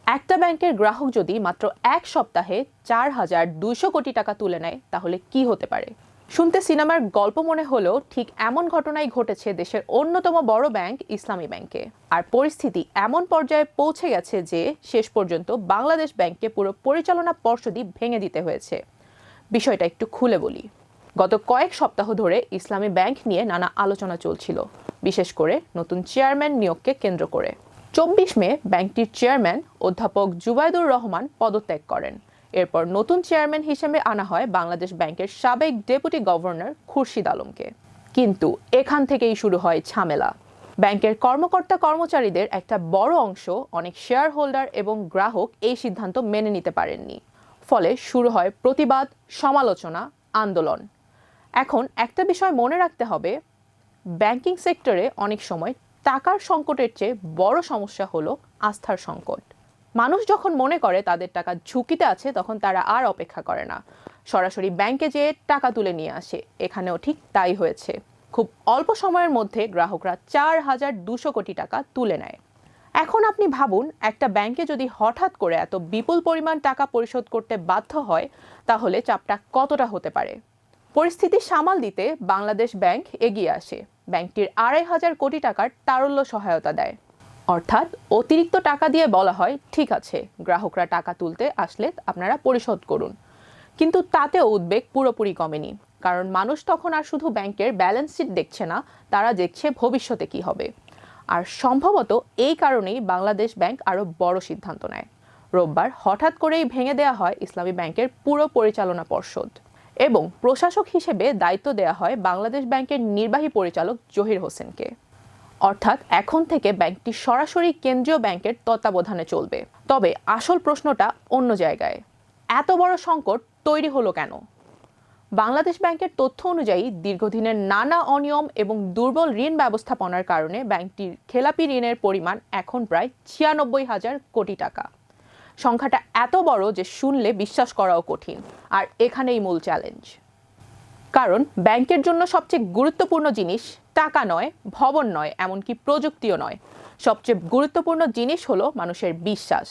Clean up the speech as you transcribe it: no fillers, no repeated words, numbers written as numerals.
একটা ব্যাংকের গ্রাহক যদি মাত্র এক সপ্তাহে 4,200 কোটি টাকা তুলে নেয় তাহলে কি হতে পারে? শুনতে সিনেমার গল্প মনে হলেও ঠিক এমন ঘটনাই ঘটেছে দেশের অন্যতম বড় ব্যাংক ইসলামী ব্যাংকে। আর পরিস্থিতি এমন পর্যায়ে পৌঁছে গেছে যে শেষ পর্যন্ত বাংলাদেশ ব্যাংককে পুরো পরিচালনা পর্ষদই ভেঙে দিতে হয়েছে। বিষয়টা একটু খুলে বলি। গত কয়েক সপ্তাহ ধরে ইসলামী ব্যাংক নিয়ে নানা আলোচনা চলছিল, বিশেষ করে নতুন চেয়ারম্যান নিয়োগকে কেন্দ্র করে। 24 মে ব্যাংকটির চেয়ারম্যান অধ্যাপক জুবাইদুর রহমান পদত্যাগ করেন। এরপর নতুন চেয়ারম্যান হিসেবে আনা হয় বাংলাদেশ ব্যাংকের সাবেক ডেপুটি গভর্নর খুরশিদ আলমকে। কিন্তু এখান থেকেই শুরু হয় ঝামেলা। ব্যাংকের কর্মকর্তা কর্মচারীদের একটা বড় অংশ, অনেক শেয়ার হোল্ডার এবং গ্রাহক এই সিদ্ধান্ত মেনে নিতে পারেননি। ফলে শুরু হয় প্রতিবাদ, সমালোচনা, আন্দোলন। এখন একটা বিষয় মনে রাখতে হবে, ব্যাংকিং সেক্টরে অনেক সময় টাকার সংকটের চেয়ে বড় সমস্যা হলো আস্থার সংকট। মানুষ যখন মনে করে তাদের টাকা ঝুঁকিতে আছে তখন তারা আর অপেক্ষা করে না, সরাসরি ব্যাংকে যেয়ে টাকা তুলে নিয়ে আসে। এখানেও ঠিক তাই হয়েছে। খুব অল্প সময়ের মধ্যে গ্রাহকরা 4,200 কোটি টাকা তুলে নেয়। এখন আপনি ভাবুন, একটা ব্যাংকে যদি হঠাৎ করে এত বিপুল পরিমাণ টাকা পরিশোধ করতে বাধ্য হয় তাহলে চাপটা কতটা হতে পারে। পরিস্থিতি সামাল দিতে বাংলাদেশ ব্যাংক এগিয়ে আসে, ব্যাংকটির 2,500 কোটি টাকার তারল্য সহায়তা দেয়। অর্থাৎ অতিরিক্ত টাকা দিয়ে বলা হয়, ঠিক আছে, গ্রাহকরা টাকা তুলতে আসলে আপনারা পরিশোধ করুন। কিন্তু তাতেও উদ্বেগ পুরোপুরি কমেনি, কারণ মানুষ তখন আর শুধু ব্যাংকের ব্যালেন্স শিট দেখছে না, তারা দেখছে ভবিষ্যতে কি হবে। আর সম্ভবত এই কারণেই বাংলাদেশ ব্যাংক আরও বড় সিদ্ধান্ত নেয়। রোববার হঠাৎ করেই ভেঙে দেওয়া হয় ইসলামী ব্যাংকের পুরো পরিচালনা পর্ষদ এবং প্রশাসক হিসেবে দায়িত্ব দেওয়া হয় বাংলাদেশ ব্যাংকের নির্বাহী পরিচালক জহির হোসেনকে। অর্থাৎ এখন থেকে ব্যাংকটি সরাসরি কেন্দ্রীয় ব্যাংকের তত্ত্বাবধানে চলবে। তবে আসল প্রশ্নটা অন্য জায়গায়। এত বড় সংকট তৈরি হলো কেন? বাংলাদেশ ব্যাংকের তথ্য অনুযায়ী দীর্ঘদিনের নানা অনিয়ম এবং দুর্বল ঋণ ব্যবস্থাপনার কারণে ব্যাংকটির খেলাপি ঋণের পরিমাণ এখন প্রায় 96,000 কোটি টাকা। সংখ্যাটা এত বড় যে শুনলে বিশ্বাস করাও কঠিন। আর এখানেই মূল চ্যালেঞ্জ। কারণ ব্যাংকের জন্য সবচেয়ে গুরুত্বপূর্ণ জিনিস টাকা নয়, ভবন নয়, এমনকি প্রযুক্তিও নয়। সবচেয়ে গুরুত্বপূর্ণ জিনিস হলো মানুষের বিশ্বাস।